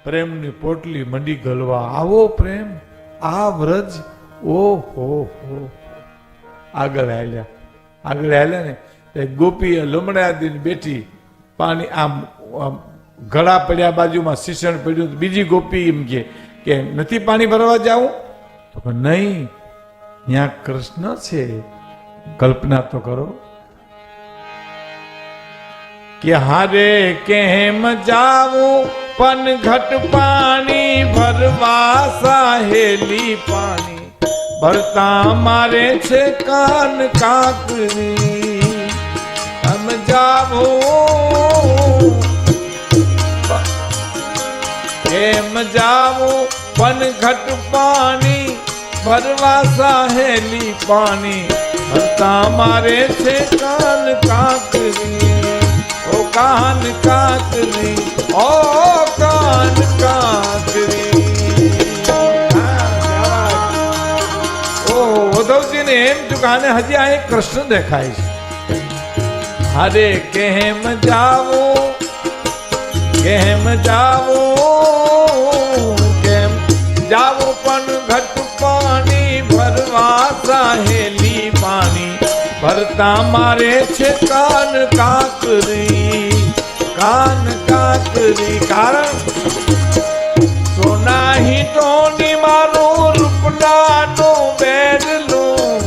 પ્રેમની પોટલી મંડી ગલવા. આવો પ્રેમ, આ વ્રજ, ઓહો હો. આગળ હાલ્યા ને ગોપી લમણા દીને બેઠી, પાણી આમ ઘડા પડ્યા, બાજુમાં શીશણ પડ્યું. બીજી ગોપી એમ કે નથી પાણી ભરવા જાવું? તો નહીં, ત્યાં કૃષ્ણ છે. કલ્પના તો કરો કે હારે કેમ જાવું પણ ઘટ પાણી ભરવા, સાહેલી પાણી ભરતા મારે છે કાન કાકરી. આમ જાવું કેમ જાવું પણ ઘટ પાણી ભરવા, સાહેલી પાણી ભરતા મારે છે કાન કાકરી. ઓ કાન કાકરી, ઓ કાન કાકરી. ઓ ઉદ્ધવજીને એમ ચુકાને હજી આ કૃષ્ણ દેખાય છે. હરે કેમ જાવું, કેમ જાવું, કેમ જાવું પણ ઘટ પાણી ભરવા, સાહેલી પાણી ભરતા મારે છે કાન કાકરી. કાન કાકરી કારણ સોના હિટોની મારું રૂપલાનું બેડલું,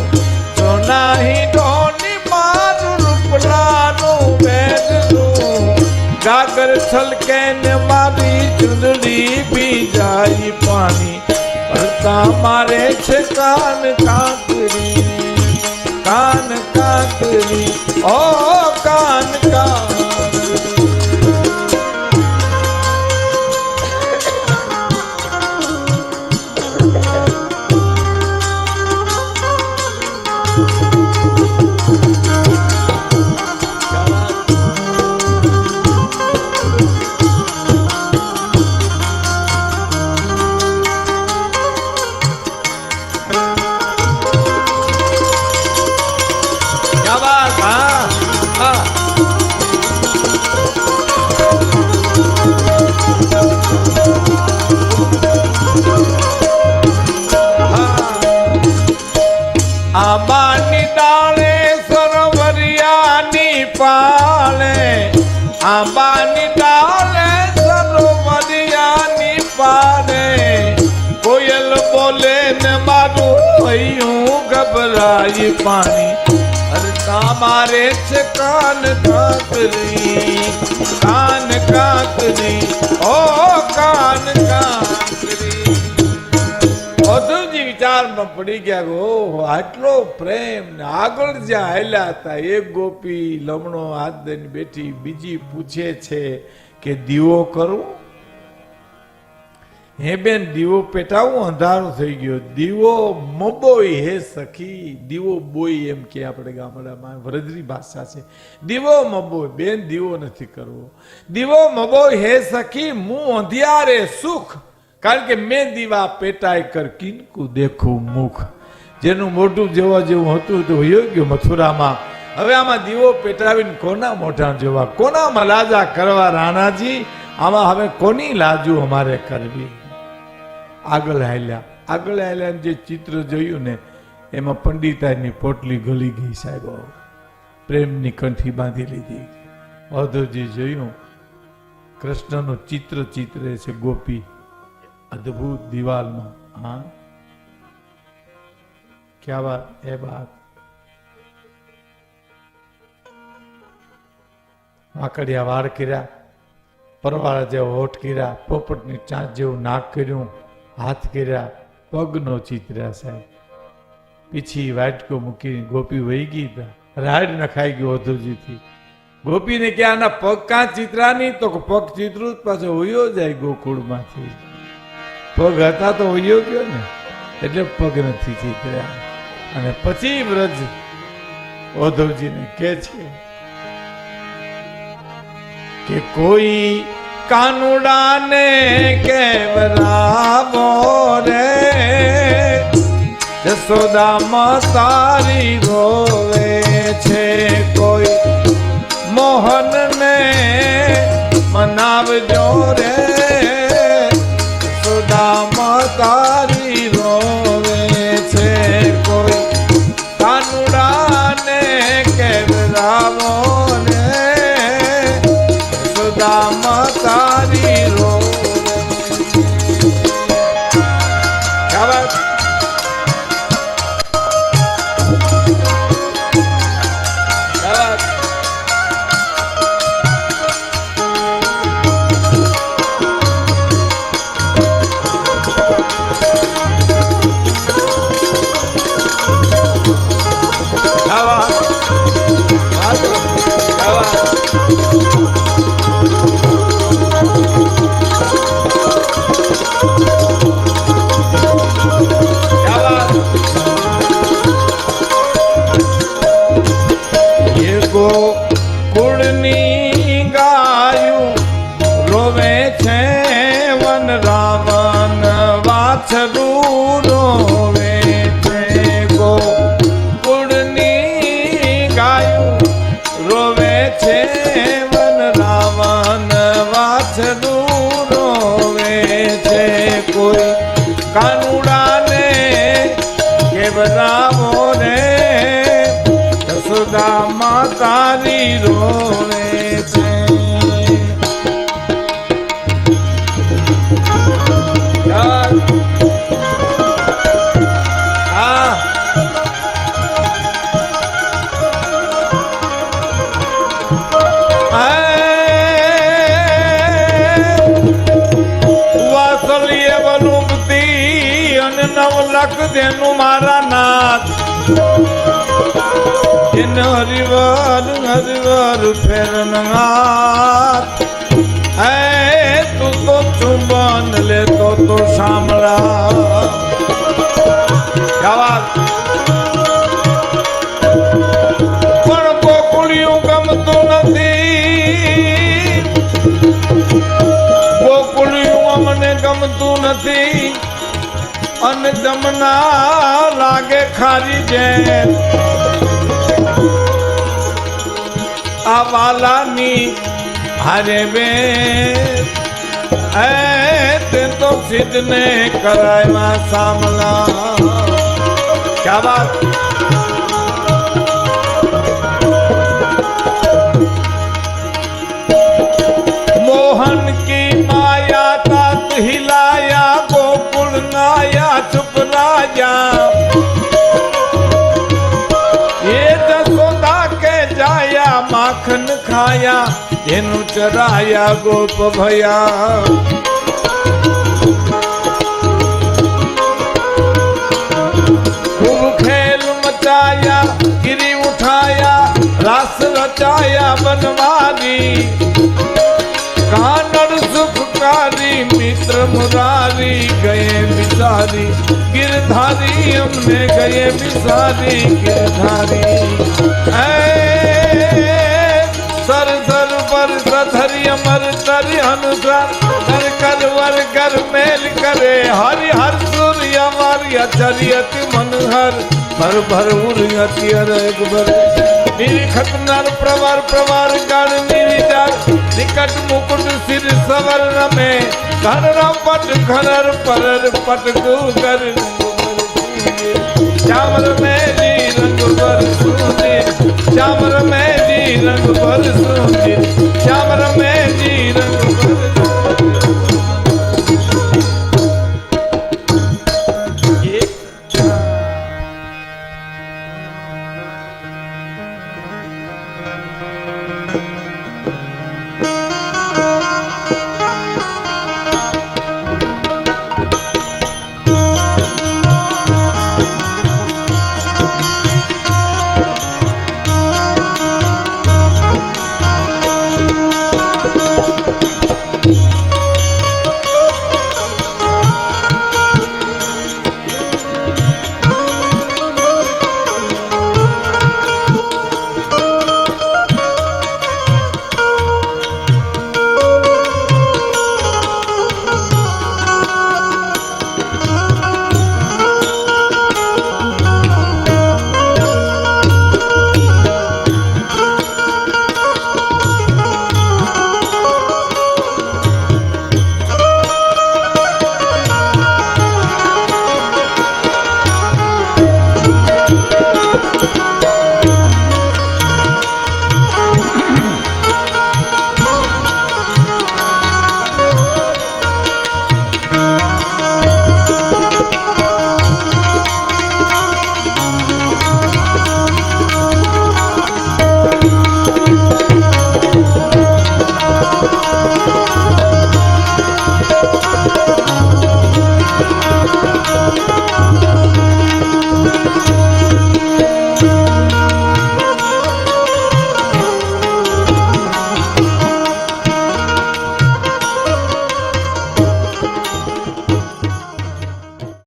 સોના હિટોની મારું રૂપલાનું બેડલું. ગાગર છલકે ને મારી ચુંદડી પી જાય પાણી ભરતા મારે છે કાન કાકરી. કાન કાકરી, ઓ કાન કાકરી. આંબાની ડાળે સરોવરિયાની પાળે, આંબાની ડાળે સરોવરિયાની પાળે. કોયલ બોલે ને મારું હૈયું ગભરાય પાણી ભરતા મારે છે કાન કાકરી. કાન કાકરી, ઓ કાન કાકરી. ઉદ્ધવજી વિચારમાં પડી ગયા, ઓહો આટલો પ્રેમ. ને આગળ જ્યાં હાલ્યા હતા એક ગોપી લમણો હાથ દઈને બેઠી, બીજી પૂછે છે કે દીવો કરું? હે બેન દીવો પેટાવું, અંધારું થઈ ગયો. દીવો મબોય હે સખી, દીવો બોય એમ કે આપણે ગામડામાં વ્રજની ભાષા છે. દીવો મબોય બેન, દીવો નથી કરવો. દીવો મબોય હે સખી, મું અંધિયારે સુખ. કારણ કે મેં દીવા પેટાય કર કિનકુ દેખું મુખ. જેનું મોઢું જેવા જેવું હતું તો યોગ્ય મથુરામાં. હવે આમાં દીવો પેટાવીને કોના મોઢા જોવા, કોનામાં લાજા કરવા રાણાજી? આમાં હવે કોની લાજુ અમારે કરવી? આગળ હાલ્યા જે ચિત્ર જોયું ને એમાં પંડિતાઈની પોટલી ગળી ગઈ સાહેબ. પ્રેમની કંઠી બાંધી લીધી. ઉદ્ધવજી જોયું કૃષ્ણનું ચિત્રે છે ગોપી અદ્ભુત દિવાલમાં. હા ક્યા વાત એ બાત. આકડિયા વાળ કર્યા, પરવાળા જેવો હોઠ કર્યા, પોપટની ચાંચ જેવું નાક કર્યું, હાથ કર્યા, પગનો ચિત્ર્યા સાહેબ. પીછી વાટકો મૂકીને ગોપી વહી ગઈ. રાડ નખાઈ ગયો ઉદ્ધવજીથી. ગોપીને કે આના પગ કાં ચિત્રા નહીં? તો પગ ચિત્રું પાછો હોયો જાય ગોકુળમાંથી. પગ હતા તો હોયો ગયો ને, એટલે પગ નથી ચિત્ર્યા. અને પછી વ્રજ ઉદ્ધવજીને કે છે કે કોઈ કાનુડાને કેવરાવો રે, જશોદામાં તારી રોવે છે. કોઈ મોહનને મનાવજો રે, રામો રે યશોદા માતારી રોવે છે. લખ દેનું મારા નાથ એન હરિવર હરિવર ફેરનાથ હે તું તો ચુંબન લેતો તો સાંભળા પણ ગોકુળિયું ગમતું નથી ગોકુળિયું અમને ગમતું નથી અને જમના લાગે ખારી જેમ આ વાલાની હારે બે તે તો સિદ્ધને કરાયમાં સામલા ક્યા વાત મોહન કી માયા तात हिलाया गोकुल नाया चुप राजा ये जसोदा के जाया माखन खाया एनु चराया गोप भया खूब खेल मचाया गिरी उठाया रास रचाया बनवारी कानड़ सुखकारी मित्र मुरारी गए बिसारी गिरधारी हमने गए बिसारी गिरधारी सर सर पर सधरी अमर तर अनुसार कर कर वर कर मेल करे हरि हर सूर्य हमारी अचरियत मनहर भर भर उर्यति एक भर निरीखत नर प्रवर प्रवर गण निरीजार निकट मुकुट सिर सवर्ण में घर पट घर पर पट गुगर चामर में जी रंग पर सुंदर चामर में जी रंग पर सुंदर चामर में